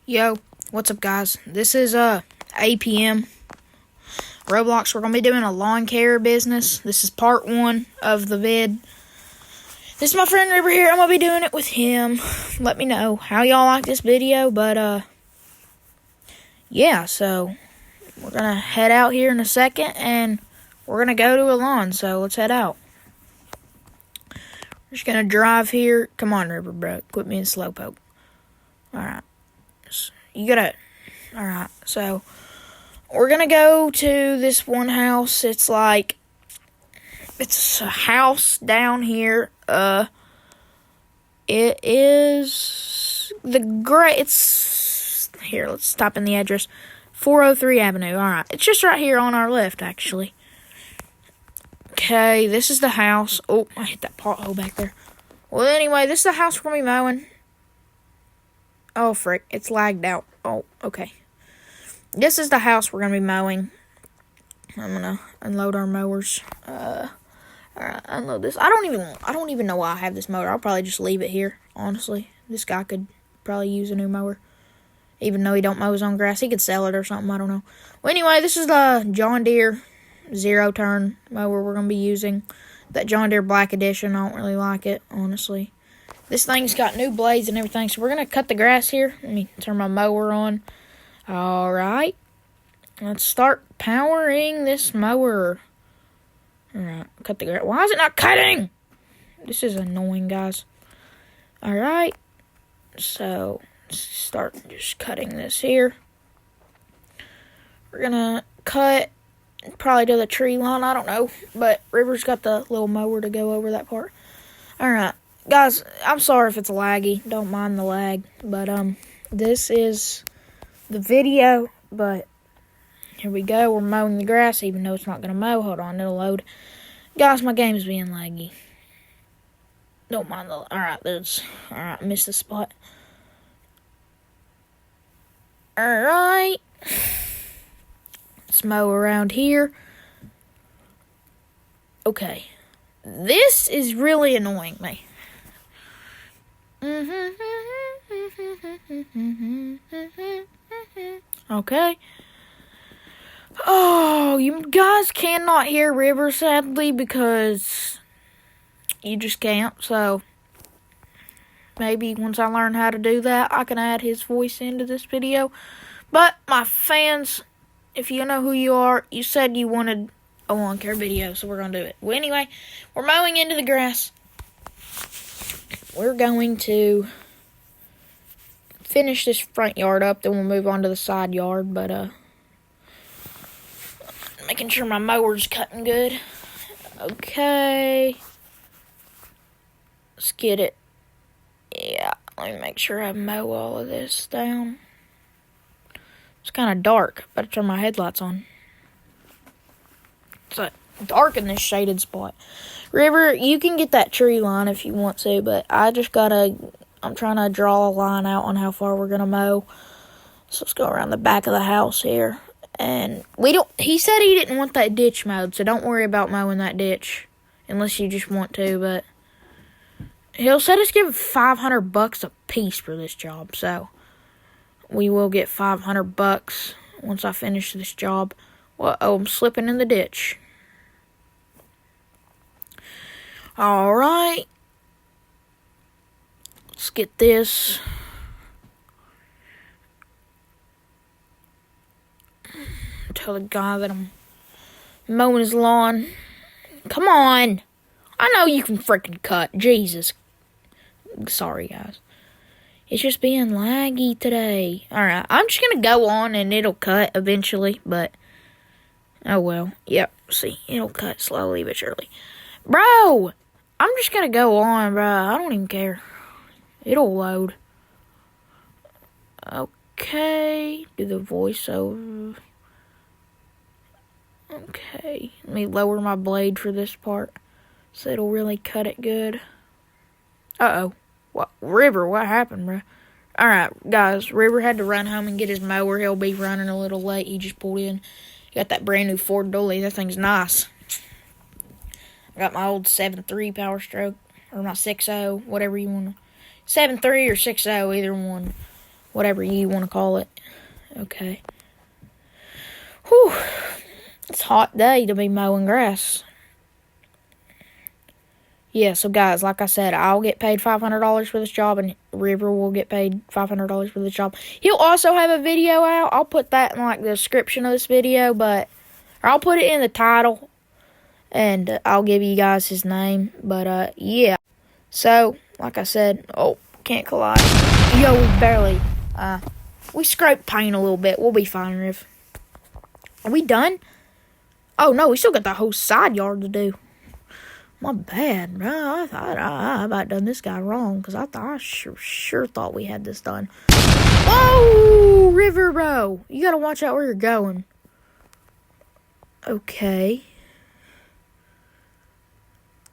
Yo, what's up guys? This is APM Roblox. We're gonna be doing a lawn care business. This is part 1 of the vid. This is my friend River here. I'm gonna be doing it with him. Let me know how y'all like this video, but yeah, so we're gonna head out here in a second and we're gonna go to a lawn, so let's head out. We're just gonna drive here. Come on, River, bro. Quit being slowpoke. Alright. You gotta... Alright, so... We're gonna go to this one house. It's like... It's a house down here. It is... It's... Here, let's stop in the address. 403 Avenue. Alright, it's just right here on our left, actually. Okay, this is the house. Oh, I hit that pothole back there. Well, anyway, this is the house we're gonna be mowing. Oh, frick. It's lagged out. Oh, okay. This is the house we're going to be mowing. I'm going to unload our mowers. Alright, unload this. I don't even know why I have this mower. I'll probably just leave it here, honestly. This guy could probably use a new mower. Even though he don't mow his own grass. He could sell it or something. I don't know. Well, anyway, this is the John Deere zero-turn mower we're going to be using. That John Deere Black Edition. I don't really like it, honestly. This thing's got new blades and everything, so we're going to cut the grass here. Let me turn my mower on. Alright. Let's start powering this mower. Alright, cut the grass. Why is it not cutting? This is annoying, guys. Alright. So, let's start just cutting this here. We're going to cut probably to the tree line. I don't know, but River's got the little mower to go over that part. Alright. Guys, I'm sorry if it's laggy. Don't mind the lag. But, this is the video. But, here we go. We're mowing the grass, even though it's not going to mow. Hold on, it'll load. Guys, my game's being laggy. Don't mind the... Alright, Alright, missed the spot. Alright. Let's mow around here. Okay. This is really annoying me. Okay. Oh, you guys cannot hear River, sadly, because you just can't. So, maybe once I learn how to do that, I can add his voice into this video. But, my fans, if you know who you are, you said you wanted a lawn care video, so we're going to do it. Well, anyway, we're mowing into the grass. We're going to finish this front yard up, then we'll move on to the side yard, but, making sure my mower's cutting good. Okay. Let's get it. Yeah, let me make sure I mow all of this down. It's kind of dark. Better turn my headlights on. It's dark in this shaded spot. River, you can get that tree line if you want to, but I'm trying to draw a line out on how far we're going to mow. So let's go around the back of the house here. And he said he didn't want that ditch mowed, so don't worry about mowing that ditch. Unless you just want to, but he'll said us give $500 a piece for this job, so we will get $500 once I finish this job. Well, oh, I'm slipping in the ditch. Alright. Let's get this. Tell the guy that I'm mowing his lawn. Come on. I know you can freaking cut. Jesus. Sorry, guys. It's just being laggy today. Alright, I'm just going to go on and it'll cut eventually, but oh well. Yep, see, it'll cut slowly but surely. Bro, I'm just going to go on, bro. I don't even care. It'll load. Okay, do the voiceover. Okay, let me lower my blade for this part so it'll really cut it good. Uh-oh. What? River, what happened, bro? Alright, guys, River had to run home and get his mower. He'll be running a little late. He just pulled in. Got that brand new Ford Dolly. That thing's nice. I got my old 7.3 Power Stroke, or my 6.0, whatever you want to. 7.3 or 6.0, either one whatever you want to call it. Okay. Whew. It's a hot day to be mowing grass. Yeah, so guys, like I said, I'll get paid $500 for this job, and River will get paid $500 for this job. He'll also have a video out. I'll put that in, like, the description of this video, or I'll put it in the title, and I'll give you guys his name. But, yeah. So, like I said, can't collide. Yo, we scraped paint a little bit. We'll be fine, Riv. Are we done? Oh, no, we still got the whole side yard to do. My bad, bro. I thought I about done this guy wrong, because I sure thought we had this done. Whoa, River, bro. You got to watch out where you're going. Okay.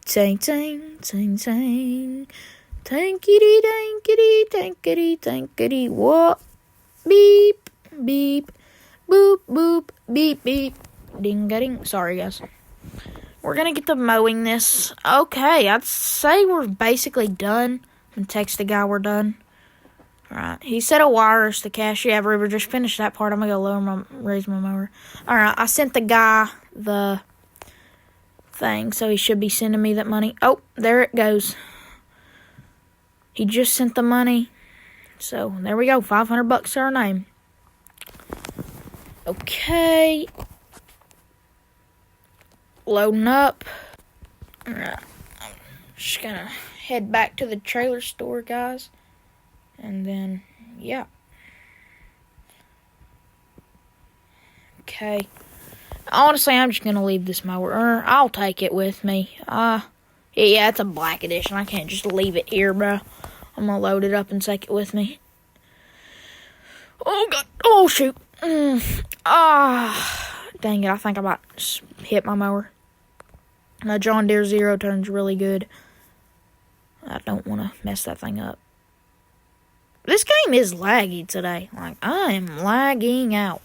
Tang, tang, tang, tang. Tankity, tankity, tankity, tankity. What? Beep, beep. Boop, boop, beep, beep. Ding, ding. Sorry, guys. We're going to get to mowing this. Okay, I'd say we're basically done. I'm going to text the guy we're done. Alright, he said a wires to cash. Yeah, River, just finished that part. I'm going to go raise my mower. Alright, I sent the guy the thing, so he should be sending me that money. Oh, there it goes. He just sent the money. So, there we go. $500 to our name. Okay. Loading up. Alright. I'm just gonna head back to the trailer store, guys. And then, yeah. Okay. Honestly, I'm just gonna leave this mower. I'll take it with me. Yeah, it's a black edition. I can't just leave it here, bro. I'm gonna load it up and take it with me. Oh, God. Oh, shoot. Dang it. I think I might hit my mower. My John Deere Zero turns really good. I don't want to mess that thing up. This game is laggy today. Like, I am lagging out.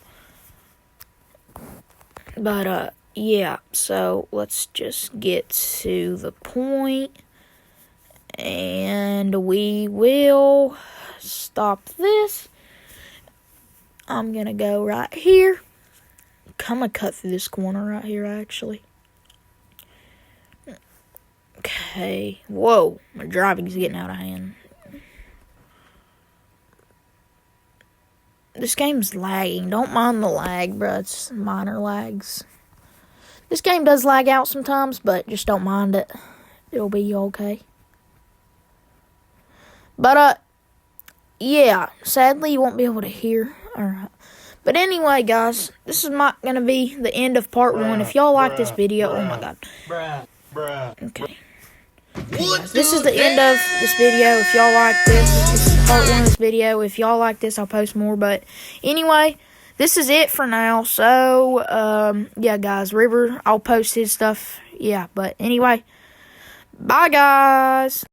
But, yeah. So, let's just get to the point. And we will stop this. I'm going to go right here. I'm going to cut through this corner right here, actually. Okay. Whoa. My driving's getting out of hand. This game's lagging. Don't mind the lag, bro. It's minor lags. This game does lag out sometimes, but just don't mind it. It'll be okay. But, yeah. Sadly, you won't be able to hear. Alright. But anyway, guys, this is not going to be the end of part 1. If y'all like this video, oh my god. Okay. This is the end of this video. If y'all like this is part 1 of this video. If y'all like this, I'll post more. But anyway, this is it for now. So, yeah, guys, River, I'll post his stuff. Yeah, but anyway, bye, guys.